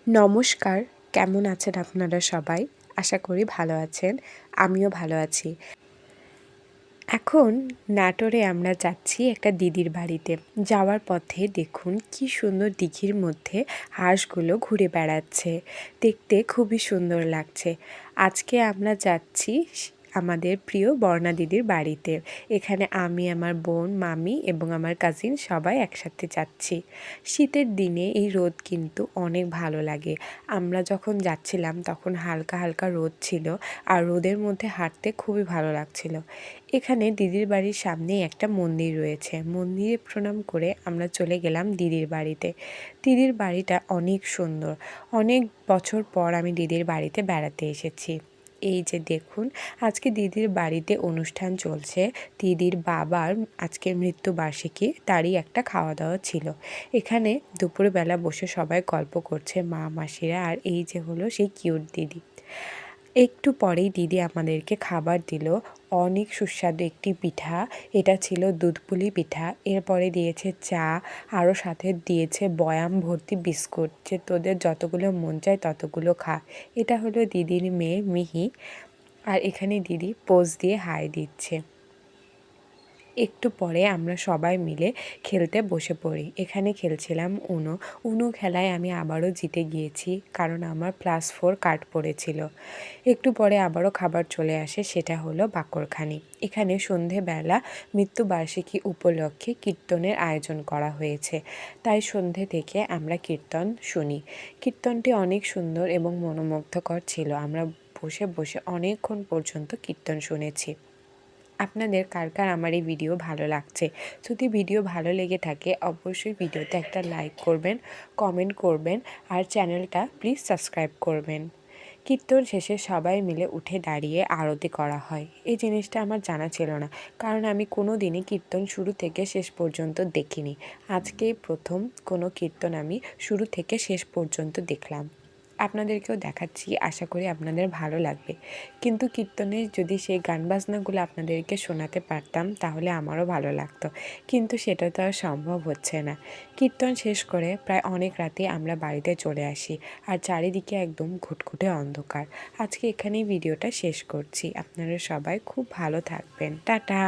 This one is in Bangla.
নমস্কার, কেমন আছেন আপনারা সবাই? আশা করি ভালো আছেন। আমিও ভালো আছি। এখন নাটোরে আমরা যাচ্ছি একটা দিদির বাড়িতে। যাওয়ার পথে দেখুন কি সুন্দর দিঘির মধ্যে হাঁসগুলো ঘুরে বেড়াচ্ছে। দেখতে খুবই সুন্দর লাগছে। আজকে আমরা যাচ্ছি আমাদের প্রিয় বর্ণা দিদির বাড়িতে। এখানে আমি, আমার বোন, মামি এবং আমার কাজিন সবাই একসাথে যাচ্ছি। শীতের দিনে এই রোদ কিন্তু অনেক ভালো লাগে। আমরা যখন যাচ্ছিলাম তখন হালকা হালকা রোদ ছিল আর রোদের মধ্যে হাঁটতে খুবই ভালো লাগছিল। এখানে দিদির বাড়ির সামনেই একটা মন্দির রয়েছে। মন্দিরে প্রণাম করে আমরা চলে গেলাম দিদির বাড়িতে। দিদির বাড়িটা অনেক সুন্দর। অনেক বছর পর আমি দিদির বাড়িতে বেড়াতে এসেছি। এই যে দেখুন, আজকে দিদির বাড়িতে অনুষ্ঠান চলছে। দিদির বাবার আজকে মৃত্যুবার্ষিকী, তারই একটা খাওয়া দাওয়া ছিল। এখানে দুপুরবেলা বসে সবাই গল্প করছে, মা মাসিরা। আর এই যে হলো সেই কিউট দিদি। একটু পরেই দিদি আমাদেরকে খাবার দিল। অনেক সুস্বাদু একটি পিঠা। এটা ছিল দুধ পুলি পিঠা। এরপরে দিয়েছে চা, আরও সাথে দিয়েছে বয়াম ভর্তি বিস্কুট, যে তোদের যতগুলো মন চায় ততগুলো খা। এটা হলো দিদির মেয়ে মিহি। আর এখানে দিদি পোজ দিয়ে হাই দিচ্ছে। একটু পরে আমরা সবাই মিলে খেলতে বসে পড়ি। এখানে খেলছিলাম উনো। উনো খেলায় আমি আবারও জিতে গিয়েছি, কারণ আমার +4 কার্ড পড়েছিল। একটু পরে আবারও খাবার চলে আসে, সেটা হলো বাকরখানি। এখানে সন্ধেবেলা মৃত্যুবার্ষিকী উপলক্ষে কীর্তনের আয়োজন করা হয়েছে, তাই সন্ধে থেকে আমরা কীর্তন শুনি। কীর্তনটি অনেক সুন্দর এবং মনোমুগ্ধকর ছিল। আমরা বসে বসে অনেকক্ষণ পর্যন্ত কীর্তন শুনেছি। আপনাদের কার কার আমার এই ভিডিও ভালো লাগছে? যদি ভিডিও ভালো লেগে থাকে অবশ্যই ভিডিওতে একটা লাইক করবেন, কমেন্ট করবেন আর চ্যানেলটা প্লিজ সাবস্ক্রাইব করবেন। কীর্তন শেষে সবাই মিলে উঠে দাঁড়িয়ে আরতি করা হয়। এই জিনিসটা আমার জানা ছিল না, কারণ আমি কোনো দিনই কীর্তন শুরু থেকে শেষ পর্যন্ত দেখিনি। আজকেই প্রথম কোনো কীর্তন আমি শুরু থেকে শেষ পর্যন্ত দেখলাম। আপনাদেরকেও দেখাচ্ছি, আশা করি আপনাদের ভালো লাগবে। কিন্তু কীর্তনের যদি সেই গান বাজনাগুলো আপনাদেরকে শোনাতে পারতাম তাহলে আমারও ভালো লাগতো, কিন্তু সেটা তো আর সম্ভব হচ্ছে না। কীর্তন শেষ করে প্রায় অনেক রাতে আমরা বাড়িতে চলে আসি, আর চারিদিকে একদম ঘুটঘুটে অন্ধকার। আজকে এখানেই ভিডিওটা শেষ করছি। আপনারা সবাই খুব ভালো থাকবেন। টাটা।